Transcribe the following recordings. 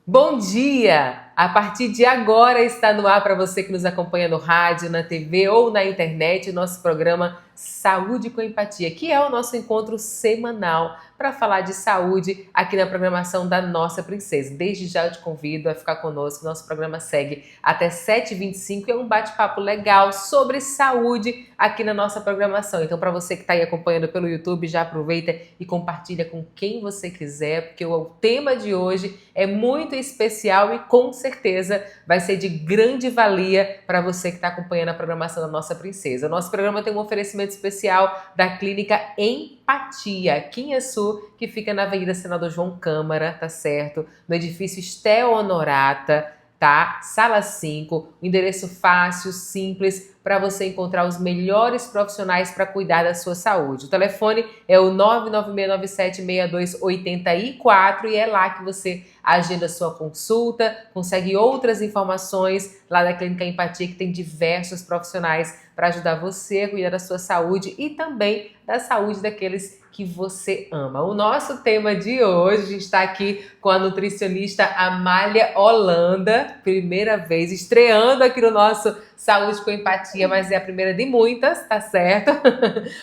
Bom dia! A partir de agora está no ar para você que nos acompanha no rádio, na TV ou na internet, o nosso programa Saúde com Empatia, que é o nosso encontro semanal para falar de saúde aqui na programação da nossa princesa. Desde já eu te convido a ficar conosco, nosso programa segue até 7h25 e é um bate-papo legal sobre saúde aqui na nossa programação. Então, para você que está aí acompanhando pelo YouTube, já aproveita e compartilha com quem você quiser, porque o tema de hoje é muito especial e com certeza vai ser de grande valia para você que está acompanhando a programação da nossa princesa. O nosso programa tem um oferecimento especial da Clínica Empatia, aqui em Açu, que fica na Avenida Senador João Câmara, tá certo? No edifício Estel Honorata, tá? Sala 5, um endereço fácil, simples, para você encontrar os melhores profissionais para cuidar da sua saúde. O telefone é o 996976284 e é lá que você agenda sua consulta, consegue outras informações lá da Clínica Empatia, que tem diversos profissionais para ajudar você a cuidar da sua saúde e também da saúde daqueles que você ama. O nosso tema de hoje, a gente está aqui com a nutricionista Amália Holanda, primeira vez estreando aqui no nosso Saúde com Empatia, mas é a primeira de muitas, tá certo?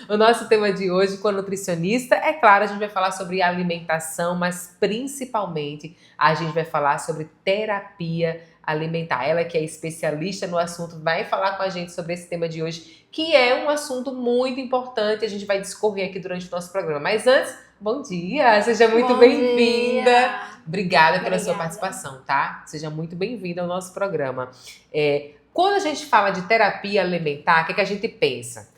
O nosso tema de hoje com a nutricionista, é claro, a gente vai falar sobre alimentação, mas principalmente a gente vai falar sobre terapia alimentar. Ela que é especialista no assunto vai falar com a gente sobre esse tema de hoje, que é um assunto muito importante, a gente vai discorrer aqui durante o nosso programa. Mas antes, bom dia, seja muito bem-vinda. Obrigada pela sua participação, tá? Seja muito bem-vinda ao nosso programa. Quando a gente fala de terapia alimentar, o que a gente pensa?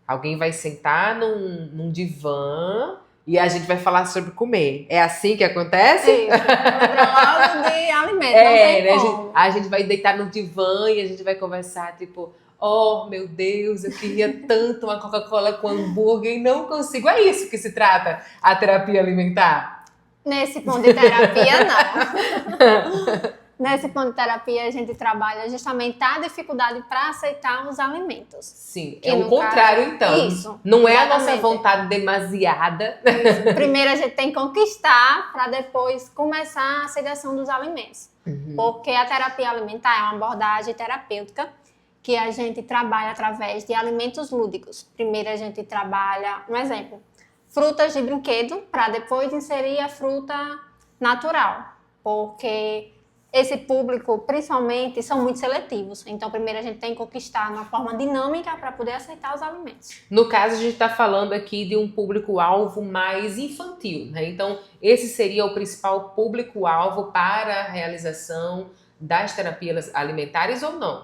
Alguém vai sentar num divã e a gente vai falar sobre comer. É assim que acontece? Isso, logo de alimento, não tem como. A gente vai deitar no divã e a gente vai conversar, tipo, oh, meu Deus, eu queria tanto uma Coca-Cola com hambúrguer e não consigo. É isso que se trata a terapia alimentar? Nesse ponto de terapia, não. Nesse ponto de terapia, a gente trabalha justamente a dificuldade para aceitar os alimentos. Sim, é o contrário, então. Isso. Não é a nossa vontade demasiada. Isso. Primeiro a gente tem que conquistar para depois começar a aceitação dos alimentos. Porque a terapia alimentar é uma abordagem terapêutica que a gente trabalha através de alimentos lúdicos. Primeiro a gente trabalha, um exemplo, frutas de brinquedo para depois inserir a fruta natural. Porque esse público, principalmente, são muito seletivos. Então, primeiro a gente tem que conquistar uma forma dinâmica para poder aceitar os alimentos. No caso, a gente está falando aqui de um público-alvo mais infantil, né? Então, esse seria o principal público-alvo para a realização das terapias alimentares ou não?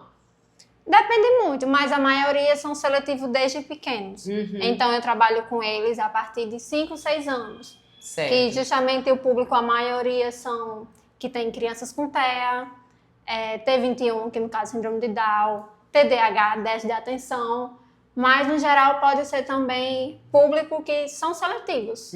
Depende muito, mas a maioria são seletivos desde pequenos. Então, eu trabalho com eles a partir de 5, 6 anos. Certo. Que justamente o público, a maioria são que tem crianças com TEA, T21, que no caso é síndrome de Down, TDAH, déficit de atenção, mas no geral pode ser também público que são seletivos.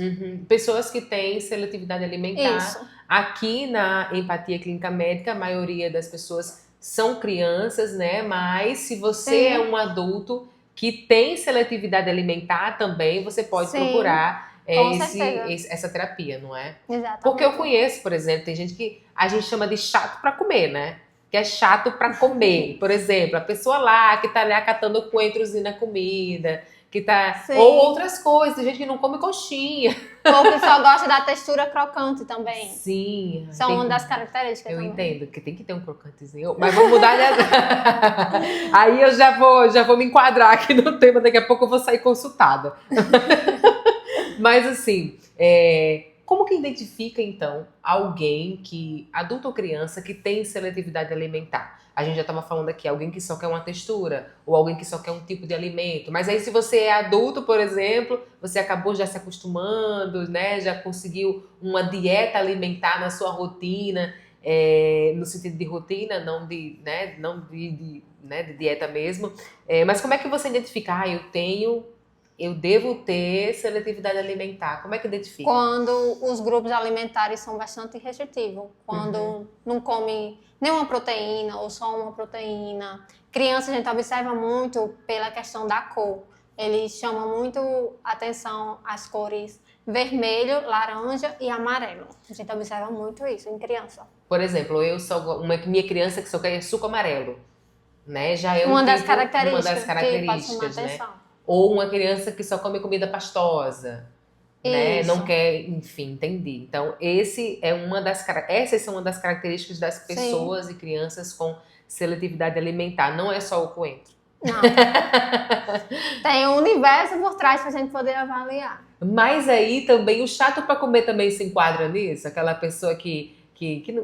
Pessoas que têm seletividade alimentar. Isso. Aqui na Empatia Clínica Médica, a maioria das pessoas são crianças, né? Mas se você é um adulto que tem seletividade alimentar também, você pode procurar essa terapia, não é? Exatamente. Porque eu conheço, por exemplo, tem gente que a gente chama de chato para comer, né? Que é chato para comer. Por exemplo, a pessoa lá que tá ali acatando coentros na comida, que tá... Ou outras coisas, tem gente que não come coxinha. Ou que só gosta da textura crocante também. Sim. São uma das características eu também. entendo, que tem que ter um crocantezinho. Mas vamos mudar de... Aí eu já vou me enquadrar aqui no tema, daqui a pouco eu vou sair consultada. Mas assim, como que identifica então alguém que, adulto ou criança, que tem seletividade alimentar? A gente já estava falando aqui, alguém que só quer uma textura, ou alguém que só quer um tipo de alimento. Mas aí se você é adulto, por exemplo, você acabou já se acostumando, né? Já conseguiu uma dieta alimentar na sua rotina, no sentido de rotina, não de dieta mesmo. Mas como é que você identifica? Eu devo ter seletividade alimentar. Como é que identifica? Quando os grupos alimentares são bastante restritivos. Quando não come nenhuma proteína ou só uma proteína. Criança, a gente observa muito pela questão da cor. Eles chamam muito atenção às cores vermelho, laranja e amarelo. A gente observa muito isso em criança. Por exemplo, eu sou minha criança que só quer suco amarelo, né? Já é Uma das uma das características que pode chamar características, né? atenção. Ou uma criança que só come comida pastosa, né? Não Isso. quer, enfim, entendi. Então, essas são uma das características das pessoas e crianças com seletividade alimentar. Não é só o coentro. Não. Tem um universo por trás pra gente poder avaliar. Mas aí também o chato para comer também se enquadra nisso. Aquela pessoa que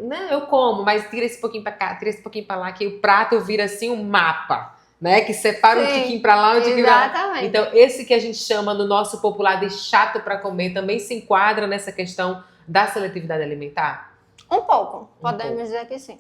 não, eu como, mas tira esse pouquinho para cá, tira esse pouquinho para lá, que o prato vira assim um mapa, né? Que separa um tiquinho para lá, um tiquinho para lá. Exatamente. Então, esse que a gente chama no nosso popular de chato para comer também se enquadra nessa questão da seletividade alimentar? Um pouco, podemos dizer que sim.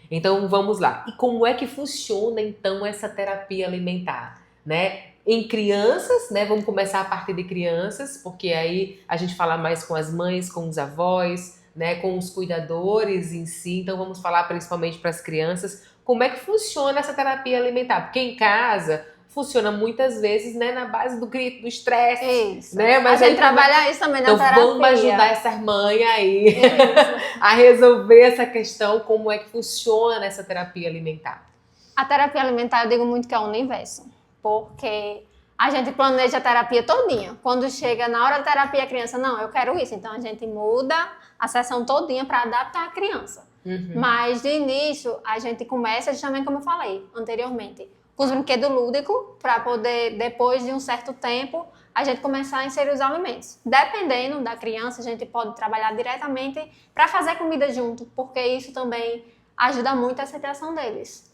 Então, vamos lá. E como é que funciona, então, essa terapia alimentar, né? Em crianças, né? Vamos começar a partir de crianças, porque aí a gente fala mais com as mães, com os avós, né? Com os cuidadores em si. Então, vamos falar principalmente para as crianças. Como é que funciona essa terapia alimentar? Porque em casa funciona muitas vezes, né, na base do grito, do estresse, Isso. né? Mas a aí gente trabalha isso também na então terapia. vamos ajudar essa mãe aí Isso. a resolver essa questão, como é que funciona essa terapia alimentar. A terapia alimentar eu digo muito que é o universo, porque a gente planeja a terapia todinha. Quando chega na hora da terapia, a criança, não, eu quero isso. Então a gente muda a sessão todinha para adaptar a criança. Mas de início, a gente começa justamente como eu falei anteriormente, com os brinquedos lúdicos, para poder, depois de um certo tempo, a gente começar a inserir os alimentos. Dependendo da criança, a gente pode trabalhar diretamente para fazer comida junto, porque isso também ajuda muito a aceitação deles.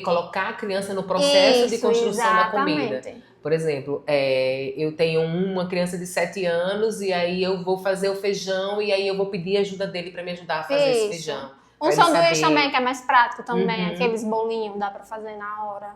Colocar a criança no processo de construção exatamente. da comida. Por exemplo, eu tenho uma criança de 7 anos e aí eu vou fazer o feijão e aí eu vou pedir ajuda dele para me ajudar a fazer esse feijão. Um sanduíche também, que é mais prático também, aqueles bolinhos dá para fazer na hora.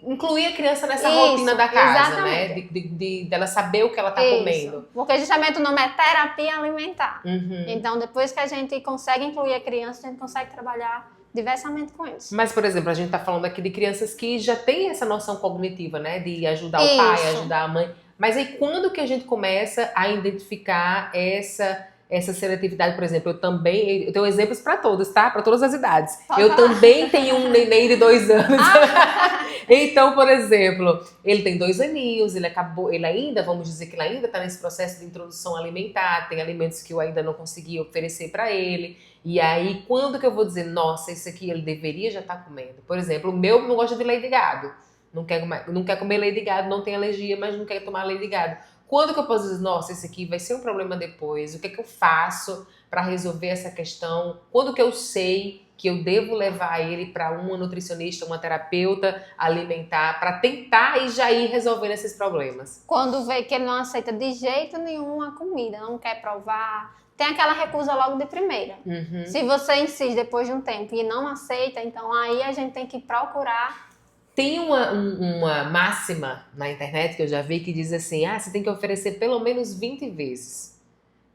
Incluir a criança nessa rotina da casa, exatamente. né? Dela saber o que ela tá comendo. Porque justamente o nome é terapia alimentar. Então, depois que a gente consegue incluir a criança, a gente consegue trabalhar diversamente com eles. Mas, por exemplo, a gente tá falando aqui de crianças que já têm essa noção cognitiva, né? De ajudar o pai, ajudar a mãe. Mas aí, quando que a gente começa a identificar essa seletividade? Por exemplo, eu tenho exemplos para todos, tá? Para todas as idades. Eu também tenho um neném de 2 anos. Então, por exemplo, ele tem 2 aninhos, ele ainda, vamos dizer que ele ainda está nesse processo de introdução alimentar, tem alimentos que eu ainda não consegui oferecer para ele. E aí, quando que eu vou dizer, nossa, esse aqui ele deveria já estar comendo? Por exemplo, o meu não gosta de leite de gado. Não quer comer leite de gado, não tem alergia, mas não quer tomar leite de gado. Quando que eu posso dizer, nossa, esse aqui vai ser um problema depois? O que é que eu faço para resolver essa questão? Quando que eu sei que eu devo levar ele para uma nutricionista, uma terapeuta alimentar, para tentar e já ir resolvendo esses problemas? Quando vê que ele não aceita de jeito nenhum a comida, não quer provar, tem aquela recusa logo de primeira. Se você insiste depois de um tempo e não aceita, então aí a gente tem que procurar. Tem uma máxima na internet que eu já vi que diz assim, você tem que oferecer pelo menos 20 vezes.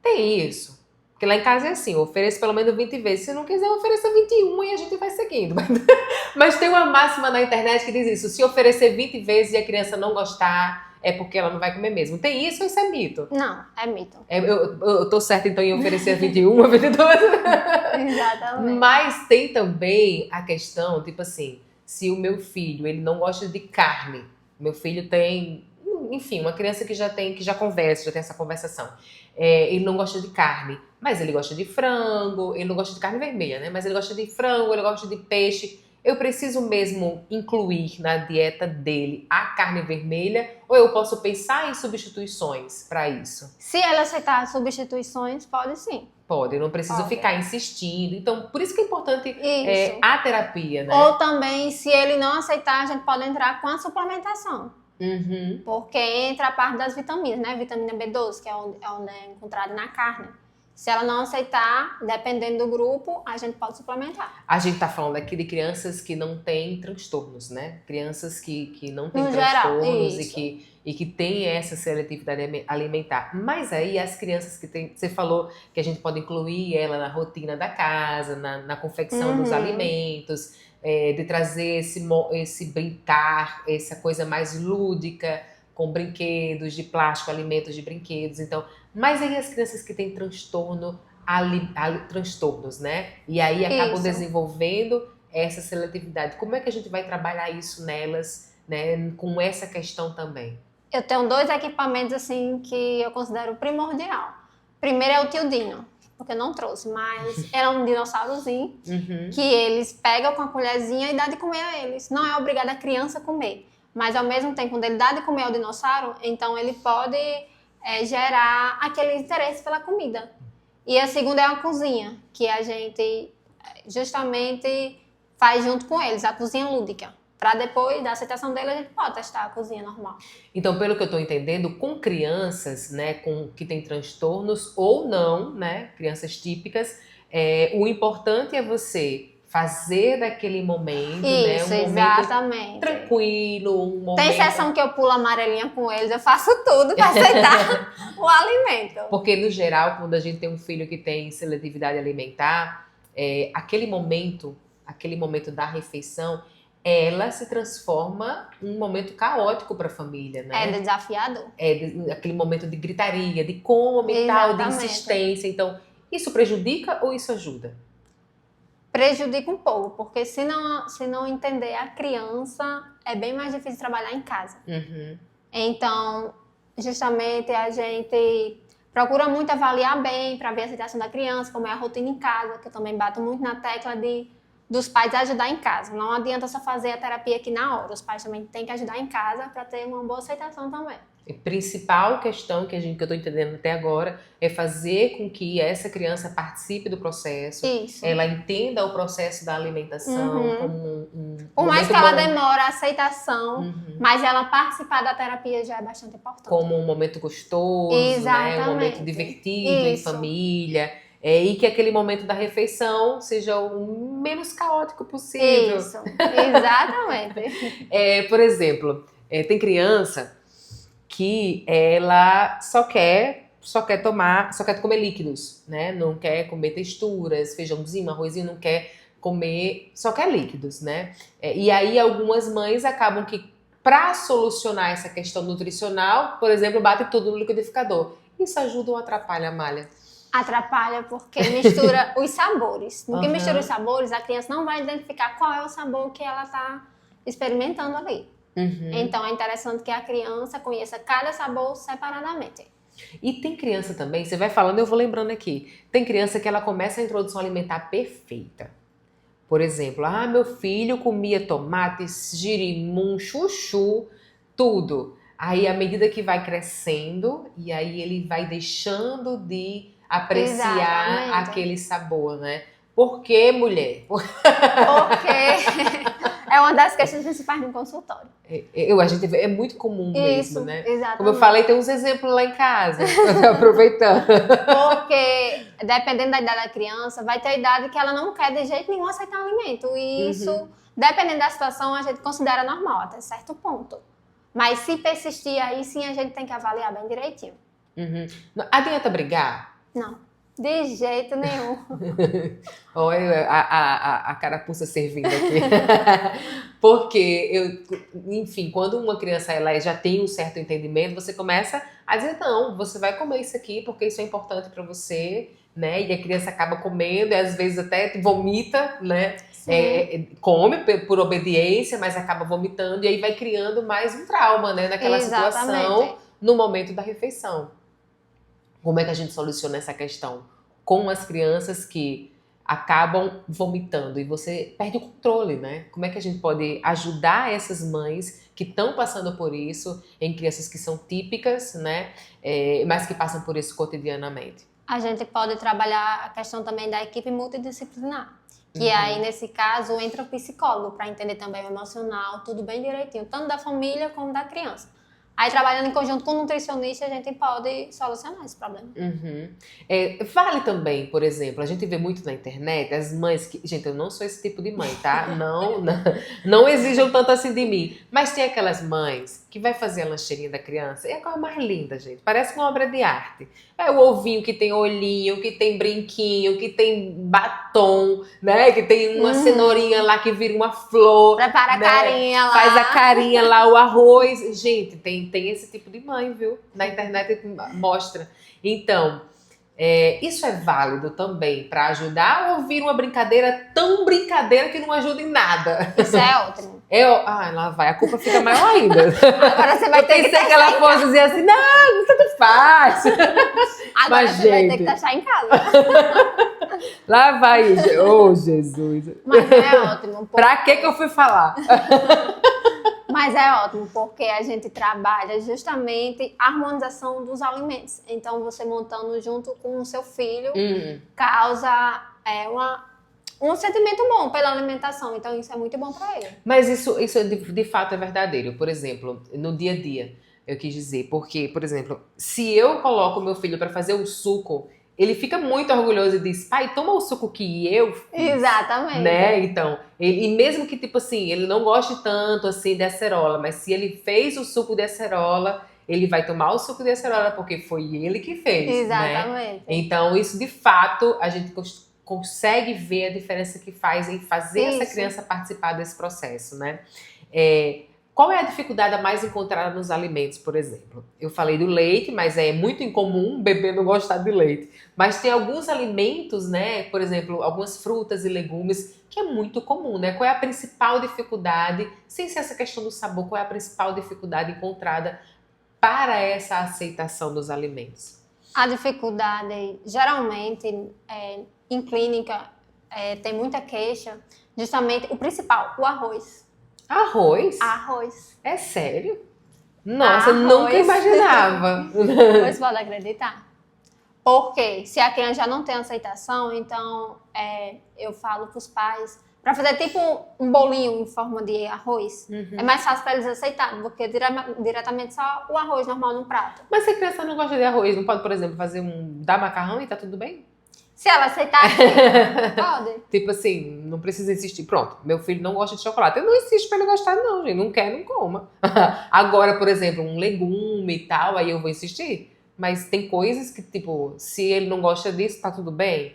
Tem isso. Porque lá em casa é assim, eu ofereço pelo menos 20 vezes. Se não quiser, ofereça 21 e a gente vai seguindo. Mas tem uma máxima na internet que diz isso. Se oferecer 20 vezes e a criança não gostar, é porque ela não vai comer mesmo. Tem isso ou isso é mito? Não, é mito. Eu tô certa então em oferecer 21, 22? Exatamente. Mas tem também a questão, tipo assim, se o meu filho, ele não gosta de carne, meu filho tem, enfim, uma criança que já conversa, já tem essa conversação, ele não gosta de carne, mas ele gosta de frango, ele não gosta de carne vermelha, né? Mas ele gosta de frango, ele gosta de peixe. Eu preciso mesmo incluir na dieta dele a carne vermelha ou eu posso pensar em substituições para isso? Se ele aceitar substituições, pode sim. Pode, eu não preciso ficar insistindo. Então, por isso que é importante a terapia, né? Ou também, se ele não aceitar, a gente pode entrar com a suplementação. Porque entra a parte das vitaminas, né? Vitamina B12, que é onde é encontrada na carne. Se ela não aceitar, dependendo do grupo, a gente pode suplementar. A gente tá falando aqui de crianças que não têm transtornos, né? Crianças que não têm No transtornos geral, e que têm essa seletividade alimentar. Mas aí as crianças que têm... Você falou que a gente pode incluir ela na rotina da casa, na confecção dos alimentos, de trazer esse brincar, essa coisa mais lúdica, com brinquedos de plástico, alimentos de brinquedos. Então, mas aí as crianças que têm transtorno transtornos, né? E aí acabam Isso. desenvolvendo essa seletividade. Como é que a gente vai trabalhar isso nelas, né? Com essa questão também? Eu tenho 2 equipamentos assim que eu considero primordial. Primeiro é o tio Dino, porque eu não trouxe, mas é um dinossaurozinho que eles pegam com a colherzinha e dá de comer a eles. Não é obrigado a criança comer, mas ao mesmo tempo, quando ele dá de comer ao dinossauro, então ele pode gerar aquele interesse pela comida. E a segunda é a cozinha, que a gente justamente faz junto com eles, a cozinha lúdica. Para depois da aceitação dele, a gente pode testar a cozinha normal. Então, pelo que eu estou entendendo, com crianças, né, que têm transtornos ou não, né, crianças típicas, o importante é você fazer daquele momento, Isso, né, um exatamente. momento tranquilo, um momento... Tem sessão que eu pulo amarelinha com eles, eu faço tudo para aceitar o alimento. Porque, no geral, quando a gente tem um filho que tem seletividade alimentar, aquele momento da refeição, ela se transforma em um momento caótico para a família, né? É desafiador. Aquele momento de gritaria, de come e tal, de insistência. Então, isso prejudica ou isso ajuda? Prejudica um pouco, porque se não entender a criança, é bem mais difícil trabalhar em casa. Então, justamente, a gente procura muito avaliar bem para ver a situação da criança, como é a rotina em casa, que eu também bato muito na tecla dos pais ajudar em casa. Não adianta só fazer a terapia aqui na hora. Os pais também têm que ajudar em casa para ter uma boa aceitação também. A principal questão que eu estou entendendo até agora é fazer com que essa criança participe do processo. Isso. Ela entenda o processo da alimentação como Por mais que ela demore a aceitação, mas ela participar da terapia já é bastante importante. Como um momento gostoso, né? Um momento divertido em família. E que aquele momento da refeição seja o menos caótico possível. Isso, exatamente. Por exemplo, tem criança que ela só quer comer líquidos, né? Não quer comer texturas, feijãozinho, arrozinho, não quer comer, só quer líquidos, né? E aí algumas mães acabam que, para solucionar essa questão nutricional, por exemplo, bate tudo no liquidificador. Isso ajuda ou atrapalha, Amália? Atrapalha porque mistura os sabores. No que mistura os sabores, a criança não vai identificar qual é o sabor que ela está experimentando ali. Então, é interessante que a criança conheça cada sabor separadamente. E tem criança também, você vai falando, eu vou lembrando aqui. Tem criança que ela começa a introdução alimentar perfeita. Por exemplo, meu filho comia tomate, girimum, chuchu, tudo. Aí, à medida que vai crescendo, e aí ele vai deixando de apreciar aquele sabor, né? Por que, mulher? Porque é uma das questões principais no consultório. A gente vê, é muito comum mesmo, né? Exatamente. Como eu falei, tem uns exemplos lá em casa, aproveitando. Porque, dependendo da idade da criança, vai ter idade que ela não quer de jeito nenhum aceitar alimento. E isso, dependendo da situação, a gente considera normal, até certo ponto. Mas se persistir aí, sim, a gente tem que avaliar bem direitinho. Adianta brigar? Não, de jeito nenhum. Olha a carapuça servindo aqui. Porque, enfim, quando uma criança ela já tem um certo entendimento, você começa a dizer, não, você vai comer isso aqui porque isso é importante para você, né? E a criança acaba comendo e às vezes até vomita, né? Come por obediência, mas acaba vomitando e aí vai criando mais um trauma, né? Naquela situação, no momento da refeição. Como é que a gente soluciona essa questão? Com as crianças que acabam vomitando e você perde o controle, né? Como é que a gente pode ajudar essas mães que estão passando por isso, em crianças que são típicas, né? Mas que passam por isso cotidianamente? A gente pode trabalhar a questão também da equipe multidisciplinar. Que aí, nesse caso, entra o psicólogo para entender também o emocional, tudo bem direitinho, tanto da família como da criança. Aí, trabalhando em conjunto com o nutricionista, a gente pode solucionar esse problema. Vale também, por exemplo, a gente vê muito na internet as mães que... Gente, eu não sou esse tipo de mãe, tá? Não exijam tanto assim de mim. Mas tem aquelas mães que vai fazer a lancheirinha da criança. É a coisa mais linda, gente. Parece uma obra de arte. É o ovinho que tem olhinho, que tem brinquinho, que tem batom, né? Que tem uma cenourinha lá que vira uma flor. Prepara a carinha lá. Faz a carinha lá, o arroz. Gente, tem esse tipo de mãe, viu? Na internet mostra. Então, Isso é válido também para ajudar ou vira uma brincadeira tão brincadeira que não ajuda em nada? Isso é ótimo. Lá vai, a culpa fica maior ainda. Agora você vai ter que Pensei que ela fosse dizer assim, não, tanto faz. Agora Mas, você vai ter gente, que testar em casa. lá vai, Jesus. Mas é ótimo. Pra que eu fui falar? Mas é ótimo, porque a gente trabalha justamente a harmonização dos alimentos. Então, você montando junto com o seu filho causa um sentimento bom pela alimentação. Então, isso é muito bom para ele. Mas isso de fato é verdadeiro. Por exemplo, no dia a dia, eu quis dizer. Porque, por exemplo, se eu coloco meu filho para fazer um suco, ele fica muito orgulhoso e diz, pai, toma o suco que eu fiz. Exatamente. Né? Então, e mesmo que, tipo assim, ele não goste tanto, assim, de acerola, mas se ele fez o suco de acerola, ele vai tomar o suco de acerola porque foi ele que fez, Exatamente. né? Então, isso, de fato, a gente consegue ver a diferença que faz em fazer essa criança participar desse processo, né? Qual é a dificuldade mais encontrada nos alimentos, por exemplo? Eu falei do leite, mas é muito incomum um bebê não gostar de leite. Mas tem alguns alimentos, né? Por exemplo, algumas frutas e legumes, que é muito comum, né? Qual é a principal dificuldade, sem ser essa questão do sabor, qual é a principal dificuldade encontrada para essa aceitação dos alimentos? A dificuldade, geralmente, em clínica, tem muita queixa, justamente o principal, o arroz. Arroz? Arroz. É sério? Nossa, eu nunca imaginava. Você pode acreditar. Porque se a criança já não tem aceitação, então eu falo para os pais para fazer tipo um bolinho em forma de arroz. É mais fácil para eles aceitarem, porque diretamente só o arroz normal no prato. Mas se a criança não gosta de arroz, não pode, por exemplo, dar macarrão e tá tudo bem? Se ela aceitar, pode. Tipo assim, não precisa insistir. Pronto, meu filho não gosta de chocolate. Eu não insisto pra ele gostar, não, gente. Não quer, não coma. Agora, por exemplo, um legume e tal, aí eu vou insistir. Mas tem coisas que, tipo, se ele não gosta disso, tá tudo bem?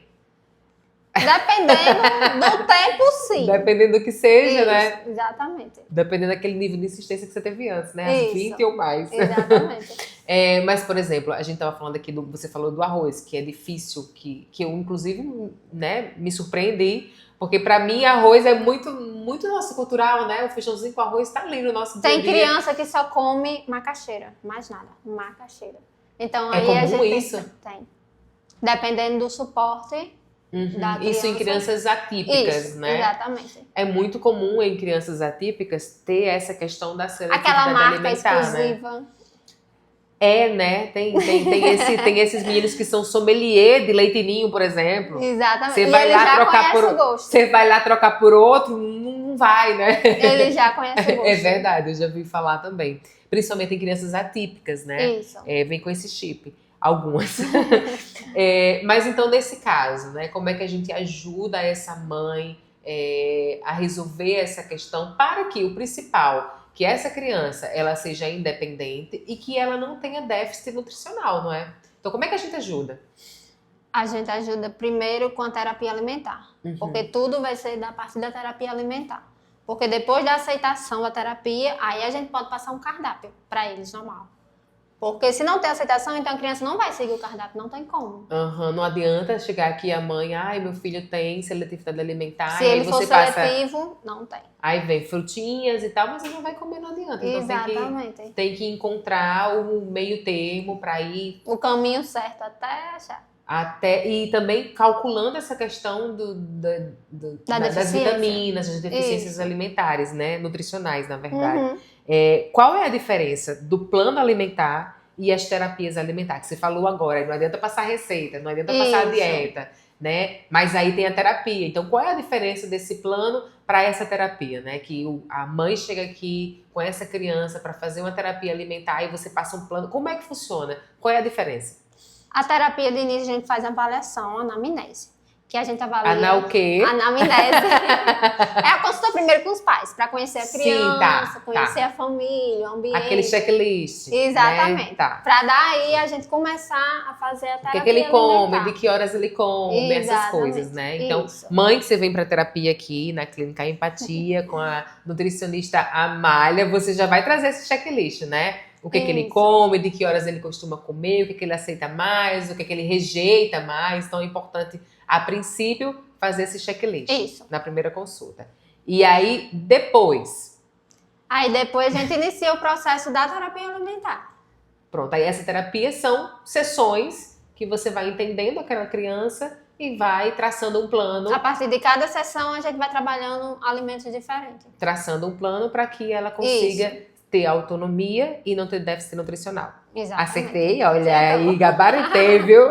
Dependendo do tempo, sim. Dependendo do que seja, Isso, né? Exatamente. Dependendo daquele nível de insistência que você teve antes, né? As 20 ou mais. Exatamente. Mas, por exemplo, a gente tava falando aqui, você falou do arroz, que é difícil, que eu, inclusive, né, me surpreendi, porque pra mim arroz é muito, muito nosso cultural, né? O feijãozinho com arroz tá ali no nosso dia a dia. Tem criança que só come macaxeira, mais nada, macaxeira. Então aí comum a gente isso? tem. Dependendo do suporte da criança. Isso em crianças atípicas, Isso, né? Exatamente. É muito comum em crianças atípicas ter essa questão da seletividade Aquela marca alimentar, exclusiva. né? Né? Tem esses meninos que são sommelier de leite ninho, por exemplo. Exatamente. Você vai lá trocar o gosto. Você vai lá trocar por outro, não vai, né? Ele já conhece o gosto. É verdade, eu já vi falar também. Principalmente em crianças atípicas, né? Isso. Vem com esse chip. Algumas. Mas então, nesse caso, né? Como é que a gente ajuda essa mãe a resolver essa questão para que o principal, que essa criança, ela seja independente e que ela não tenha déficit nutricional, não é? Então, como é que a gente ajuda? A gente ajuda primeiro com a terapia alimentar. Porque tudo vai ser da parte da terapia alimentar. Porque depois da aceitação da terapia, aí a gente pode passar um cardápio para eles, normal. Porque se não tem aceitação, então a criança não vai seguir o cardápio, não tem como. Não adianta chegar aqui a mãe, meu filho tem seletividade alimentar. Se ele for seletivo, não tem. Aí vem frutinhas e tal, mas ele não vai comer, não adianta. Então Exatamente. tem que encontrar o meio termo para ir... O caminho certo até achar. E também calculando essa questão das vitaminas, das deficiências alimentares, né? Nutricionais, na verdade. Qual é a diferença do plano alimentar e as terapias alimentares? Que você falou agora, não adianta passar receita, não adianta passar dieta, né? Mas aí tem a terapia. Então, qual é a diferença desse plano para essa terapia, né? Que a mãe chega aqui com essa criança para fazer uma terapia alimentar e você passa um plano. Como é que funciona? Qual é a diferença? A terapia de início a gente faz uma avaliação, anamnese. Que a gente avalia... O quê? Anamnese. É a consulta primeiro com os pais, para conhecer a criança, conhecer a família, o ambiente. Aquele checklist. Exatamente. Né? Tá. Para daí a gente começar a fazer a terapia O que ele come, alimentar. de que horas ele come, essas coisas, né? Então, mãe que você vem para terapia aqui na Clínica Empatia com a nutricionista Amália, você já vai trazer esse checklist, né? O que ele come, de que horas ele costuma comer, o que ele aceita mais, o que ele rejeita mais. Então é importante, a princípio, fazer esse checklist na primeira consulta. E aí, depois? Aí depois a gente inicia o processo da terapia alimentar. Pronto, aí essa terapia são sessões que você vai entendendo aquela criança e vai traçando um plano. A partir de cada sessão a gente vai trabalhando alimentos diferentes. Traçando um plano para que ela consiga ter autonomia e não ter déficit nutricional. Exatamente. Acertei, olha aí, gabaritei, viu?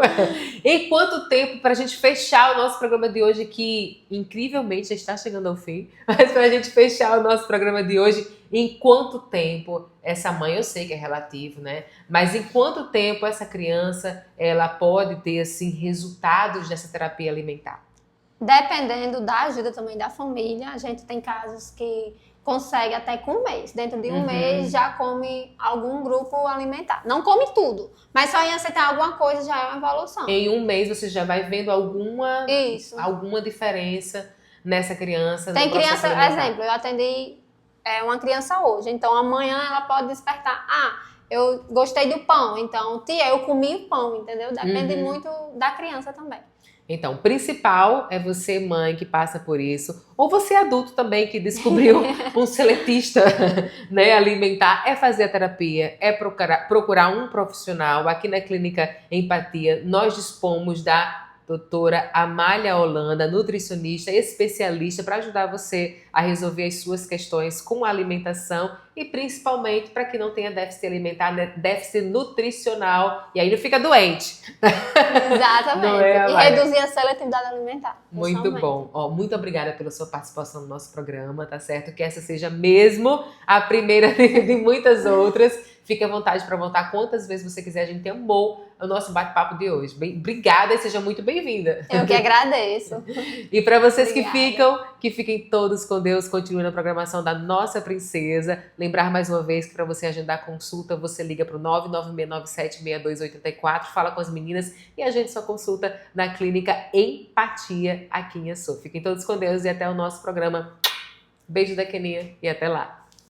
Em quanto tempo, para a gente fechar o nosso programa de hoje, que incrivelmente já está chegando ao fim, mas para a gente fechar o nosso programa de hoje, em quanto tempo essa mãe, eu sei que é relativo, né? Mas em quanto tempo essa criança, ela pode ter, assim, resultados dessa terapia alimentar? Dependendo da ajuda também da família, a gente tem casos que consegue até com um mês. Dentro de um mês já come algum grupo alimentar. Não come tudo, mas só em aceitar alguma coisa já é uma evolução. Em um mês você já vai vendo alguma diferença nessa criança. Tem criança, exemplo, eu atendi uma criança hoje, então amanhã ela pode despertar, eu gostei do pão, então tia, eu comi o pão, entendeu? Depende muito da criança também. Então, o principal é você, mãe, que passa por isso, ou você adulto também que descobriu um seletista, né, alimentar, é fazer a terapia, é procurar um profissional. Aqui na Clínica Empatia, nós dispomos da doutora Amália Holanda, nutricionista especialista, para ajudar você a resolver as suas questões com a alimentação e principalmente para que não tenha déficit alimentar, né? Déficit nutricional, e aí não fica doente. Exatamente. E reduzir a seletividade alimentar. Muito bom. Muito obrigada pela sua participação no nosso programa, tá certo? Que essa seja mesmo a primeira de muitas outras. Fique à vontade para voltar quantas vezes você quiser. A gente amou o nosso bate-papo de hoje. Obrigada e seja muito bem-vinda. Eu que agradeço. E para vocês que fiquem todos com Deus. Continue na programação da nossa princesa. Lembrar mais uma vez que para você agendar consulta, você liga para o 996976284, fala com as meninas e agende sua consulta na Clínica Empatia aqui em Açu. Fiquem todos com Deus e até o nosso programa. Beijo da Keninha e até lá.